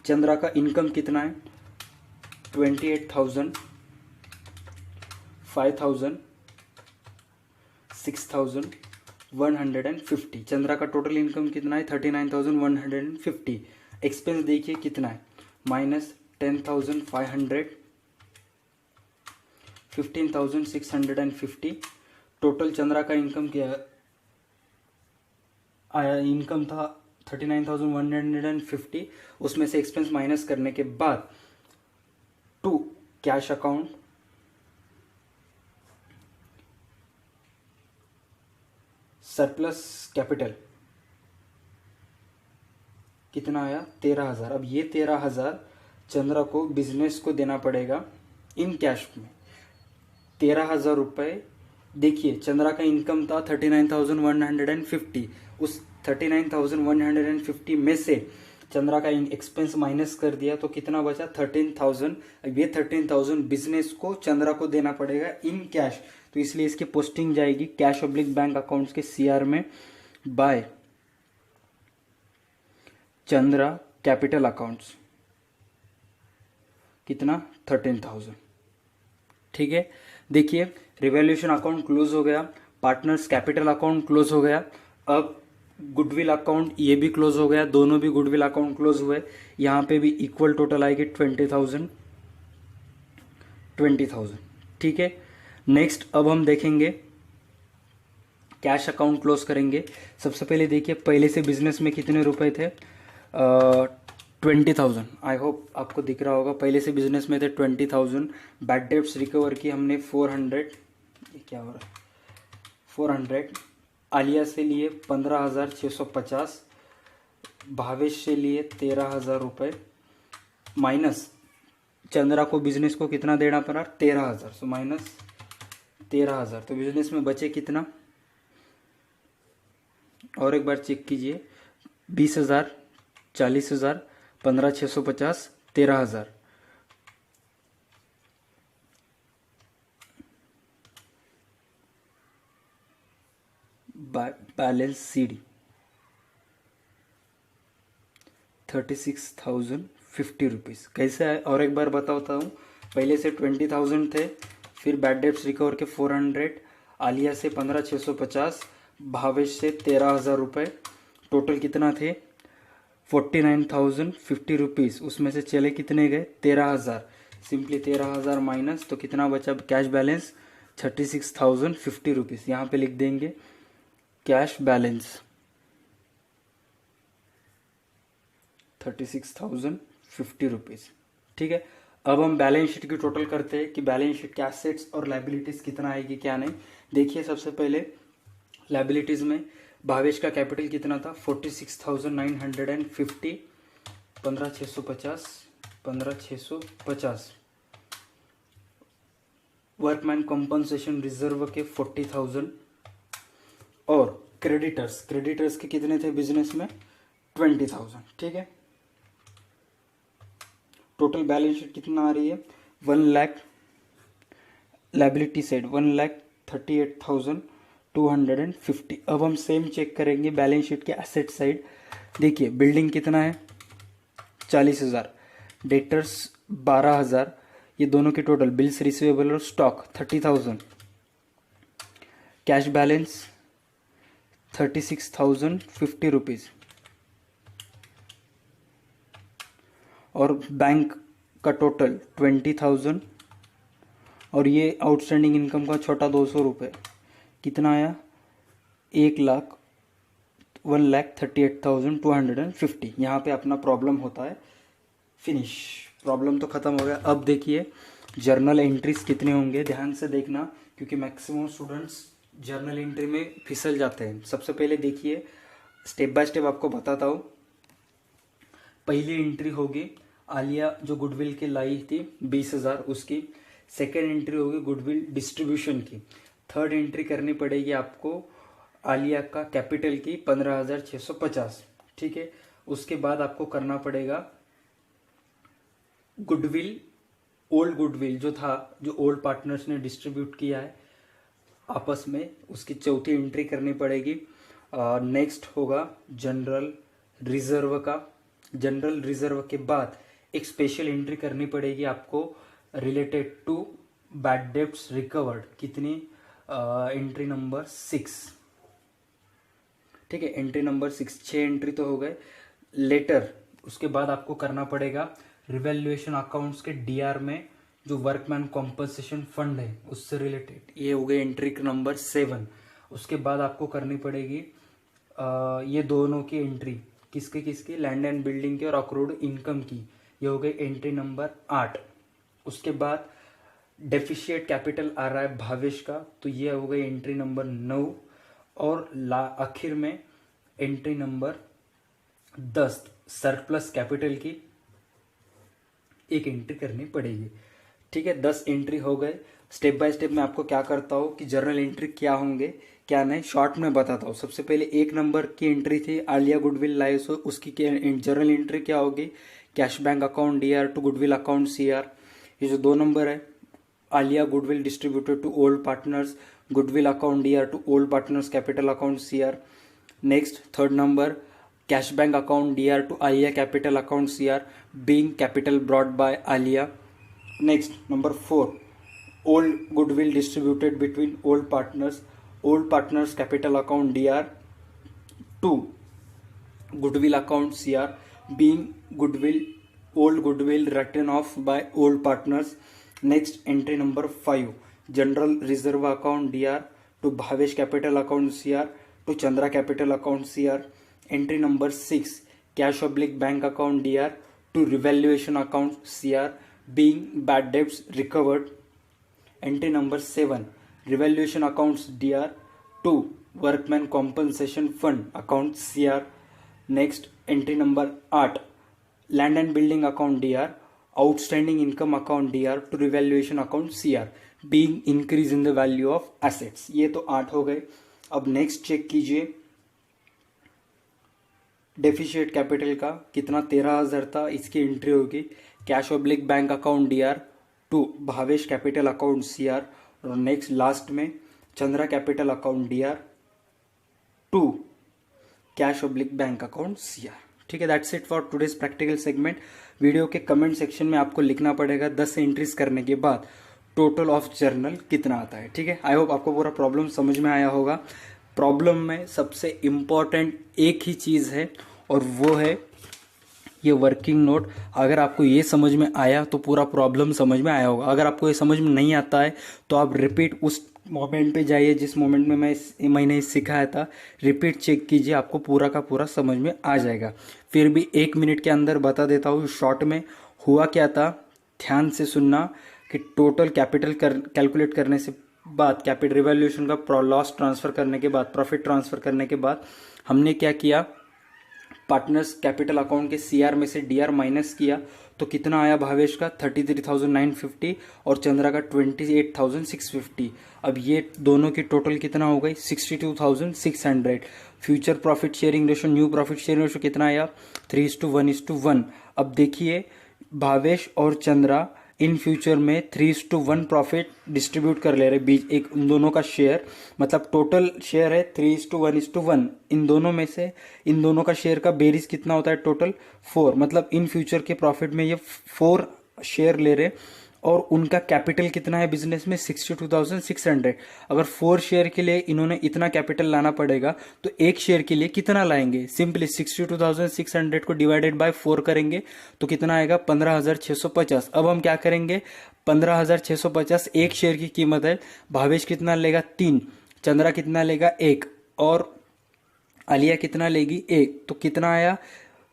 चंद्रा का इनकम कितना है 28,000, 5,000, 6,150। चंद्रा का टोटल इनकम कितना है 39,150। एक्सपेंस देखिए कितना है -10,500, 15,650। टोटल चंद्रा का इनकम क्या आया, इनकम था 39,150, उसमें से एक्सपेंस माइनस करने के बाद to cash account surplus capital कितना आया 13,000। अब ये 13,000 चंद्रा को बिजनेस को देना पड़ेगा इन कैश में 13,000 रुपये। देखिए चंद्रा का इनकम था 39,150, उस 39,150 में से चंद्रा का एक्सपेंस माइनस कर दिया तो कितना बचा 13,000। अब ये 13,000 बिजनेस को चंद्रा को देना पड़ेगा इन कैश, तो इसलिए इसकी पोस्टिंग जाएगी कैश ऑब्लिक बैंक अकाउंट्स के सीआर में बाय चंद्रा कैपिटल अकाउंट्स। कितना 13,000। ठीक है, देखिए रिवैल्यूएशन अकाउंट क्लोज हो गया, पार्टनर्स कैपिटल अकाउंट क्लोज हो गया। अब गुडविल अकाउंट ये भी क्लोज हो गया, दोनों भी गुडविल अकाउंट क्लोज हुए। यहाँ पे भी इक्वल टोटल आएगी 20,000। ठीक है, नेक्स्ट अब हम देखेंगे कैश अकाउंट क्लोज करेंगे। सबसे पहले देखिए पहले से बिजनेस में कितने रुपए थे 20,000। आई होप आपको दिख रहा होगा, पहले से बिजनेस में थे 20,000। बैड डेट्स रिकवर की हमने 400, ये क्या हो रहा है 400। आलिया से लिए 15,650, भावेश से लिए 13,000 रुपये, माइनस चंद्रा को बिजनेस को कितना देना पड़ा 13,000, सो माइनस 13,000। तो बिजनेस में बचे कितना, और एक बार चेक कीजिए 20,000, 40,000, 15,650, 13,000। बैलेंस सीडी ₹36,050 कैसे है और एक बार बताता हूँ। पहले से 20,000 थे, फिर बैड डेट्स रिकवर के 400, आलिया से 15,650, भावेश से 13,000 रुपये, टोटल कितना थे 49,050 उसमें से चले कितने गए 13,000, सिंपली 13,000 माइनस तो कितना बचा कैश बैलेंस 36,050 यहाँ पे लिख देंगे कैश बैलेंस 36,050 ठीक है। अब हम बैलेंस शीट की टोटल करते हैं कि बैलेंस शीट के एसेट्स और लायबिलिटीज कितना आएगी क्या नहीं। देखिए सबसे पहले लायबिलिटीज में भावेश का कैपिटल कितना था 46,950, 15,650 वर्कमैन कॉम्पनसेशन रिजर्व के 40,000 और क्रेडिटर्स के कितने थे बिजनेस में 20,000 ठीक है। टोटल बैलेंस शीट कितना आ रही है 1 लाख, लायबिलिटी साइड 1,38,250। अब हम सेम चेक करेंगे बैलेंस शीट के एसेट साइड। देखिए बिल्डिंग कितना है 40,000, डेटर्स 12,000, ये दोनों के टोटल बिल्स रिसीवेबल और स्टॉक 30,000, कैश बैलेंस 36,050 रुपीज और बैंक का टोटल 20,000 और ये आउटस्टैंडिंग इनकम का छोटा 200 रुपये कितना आया 1,38,250। यहाँ पे अपना प्रॉब्लम होता है फिनिश, प्रॉब्लम तो खत्म हो गया। अब देखिए जर्नल एंट्रीज कितने होंगे, ध्यान से देखना क्योंकि मैक्सिमम स्टूडेंट्स जर्नल एंट्री में फिसल जाते हैं। सबसे पहले देखिए स्टेप बाय स्टेप आपको बताता हूँ। पहली एंट्री होगी आलिया जो गुडविल की लाई थी 20,000 उसकी। सेकेंड एंट्री होगी गुडविल डिस्ट्रीब्यूशन की। थर्ड एंट्री करनी पड़ेगी आपको आलिया का कैपिटल की 15,650 ठीक है। उसके बाद आपको करना पड़ेगा गुडविल, ओल्ड गुडविल जो था जो ओल्ड पार्टनर्स ने डिस्ट्रीब्यूट किया है आपस में, उसकी चौथी एंट्री करनी पड़ेगी। नेक्स्ट होगा जनरल रिजर्व का। जनरल रिजर्व के बाद एक स्पेशल एंट्री करनी पड़ेगी आपको related to bad debts recovered, कितनी एंट्री नंबर 6 ठीक है। एंट्री नंबर 6 6 एंट्री तो हो गए। लेटर उसके बाद आपको करना पड़ेगा रिवैल्यूएशन अकाउंट्स के डीआर में जो वर्कमैन कॉम्पनसेशन फंड है उससे रिलेटेड, ये हो गई एंट्री नंबर 7। उसके बाद आपको करनी पड़ेगी ये दोनों की एंट्री किसकी लैंड एंड बिल्डिंग की और अक्रूड इनकम की, ये हो गई एंट्री नंबर 8। उसके बाद डेफिशिएट कैपिटल आ रहा है भावेश का, तो ये हो गई एंट्री नंबर 9 और आखिर में एंट्री नंबर 10 सरप्लस कैपिटल की एक एंट्री करनी पड़ेगी ठीक है। 10 एंट्री हो गए। स्टेप बाय स्टेप मैं आपको क्या करता हूँ कि जर्नल एंट्री क्या होंगे क्या नहीं शॉर्ट में बताता हूँ। सबसे पहले 1 नंबर की एंट्री थी आलिया गुडविल लाइस, उसकी जर्नल एंट्री क्या होगी cash bank account DR to goodwill account CR. ये जो 2 नंबर है Aliya goodwill distributed to old partners goodwill account DR to old partners capital account CR. Next 3rd number cash bank account DR to Aliya capital account CR being capital brought by Aliya. Next number 4 old goodwill distributed between old partners capital account DR to goodwill account CR being old goodwill written off by old partners. Next entry number 5 general reserve account DR to Bhavesh capital account CR to Chandra capital account CR. Entry number 6 cash oblique bank account DR to revaluation account CR being bad debts recovered. Entry number 7 revaluation accounts DR to workman compensation fund account CR. Next entry number 8 land and building account DR outstanding income account DR to revaluation account CR being increase in the value of assets. ये तो 8 हो गए। अब next check कीजिए deficient capital का कितना 13,000 था, इसकी एंट्री होगी cash oblique bank account DR to Bhavesh capital account CR और नेक्स्ट लास्ट में Chandra capital account DR to cash oblique bank account CR ठीक है, that's it for today's practical segment. Video के कमेंट सेक्शन में आपको लिखना पड़ेगा 10 एंट्रीज करने के बाद टोटल ऑफ जर्नल कितना आता है। ठीक है, आई होप आपको पूरा प्रॉब्लम समझ में आया होगा। प्रॉब्लम में सबसे इम्पॉर्टेंट एक ही चीज़ है और वो है ये वर्किंग नोट। अगर आपको ये समझ में आया तो पूरा प्रॉब्लम समझ में आया होगा। अगर आपको ये समझ में नहीं आता है तो आप रिपीट उस मोमेंट पे जाइए जिस मोमेंट में मैंने सिखाया था, रिपीट चेक कीजिए, आपको पूरा का पूरा समझ में आ जाएगा। फिर भी 1 मिनट के अंदर बता देता हूँ शॉर्ट में हुआ क्या था। ध्यान से सुनना कि टोटल कैपिटल कैलकुलेट करने से बाद, कैपिटल रिवैल्यूएशन का लॉस ट्रांसफ़र करने के बाद, प्रॉफिट ट्रांसफ़र करने के बाद हमने क्या किया, पार्टनर्स कैपिटल अकाउंट के सीआर में से डीआर माइनस किया तो कितना आया भावेश का 33,950 और चंद्रा का 28,650। अब ये दोनों की टोटल कितना हो गई 62,600। Future profit sharing ratio, new profit sharing ratio कितना आया 3:1:1। अब देखिए भावेश और चंद्रा इन फ्यूचर में 3:1 प्रॉफिट डिस्ट्रीब्यूट कर ले रहे बीच एक उन दोनों का शेयर, मतलब टोटल शेयर है 3:1:1। इन दोनों में से इन दोनों का शेयर का बेरीज कितना होता है टोटल 4, मतलब इन फ्यूचर के प्रॉफिट में ये 4 शेयर ले रहे और उनका कैपिटल कितना है बिजनेस में 62,600। अगर 4 शेयर के लिए इन्होंने इतना कैपिटल लाना पड़ेगा तो एक शेयर के लिए कितना लाएंगे, सिंपली 62,600 को डिवाइडेड बाय 4 करेंगे तो कितना आएगा 15,650। अब हम क्या करेंगे 15,650 एक शेयर की कीमत है। भावेश कितना लेगा 3, चंद्रा कितना लेगा 1 और आलिया कितना लेगी 1, तो कितना आया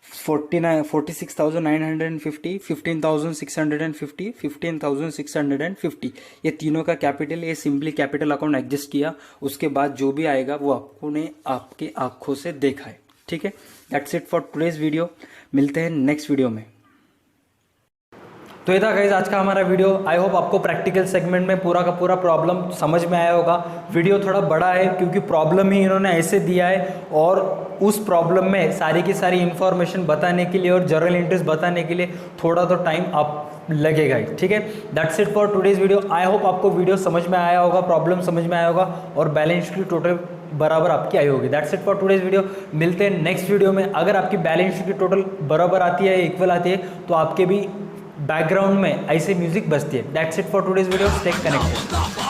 46,950, 15,650, 15,650। ये तीनों का कैपिटल, ये सिंपली कैपिटल अकाउंट एडजस्ट किया, उसके बाद जो भी आएगा वो आपने आपके आंखों से देखा है। ठीक है, that's it for today's video. मिलते हैं नेक्स्ट वीडियो में। तो ये था गाइस आज का हमारा वीडियो। आई होप आपको प्रैक्टिकल सेगमेंट में पूरा का पूरा प्रॉब्लम समझ में आया होगा। वीडियो थोड़ा बड़ा है क्योंकि प्रॉब्लम ही इन्होंने ऐसे दिया है और उस प्रॉब्लम में सारी की सारी इन्फॉर्मेशन बताने के लिए और जर्नल एंट्रीज बताने के लिए थोड़ा तो टाइम आप लगेगा ही। ठीक है, that's it for today's video. I hope आपको वीडियो समझ में आया होगा, प्रॉब्लम समझ में आया होगा और बैलेंस की टोटल बराबर आपकी आई होगी। That's it for today's video. मिलते हैं नेक्स्ट वीडियो में। अगर आपकी बैलेंस शीट की टोटल बराबर आती है, इक्वल आती है, तो आपके भी बैकग्राउंड में ऐसे म्यूजिक बजती है। That's it for today's video. Stay connected.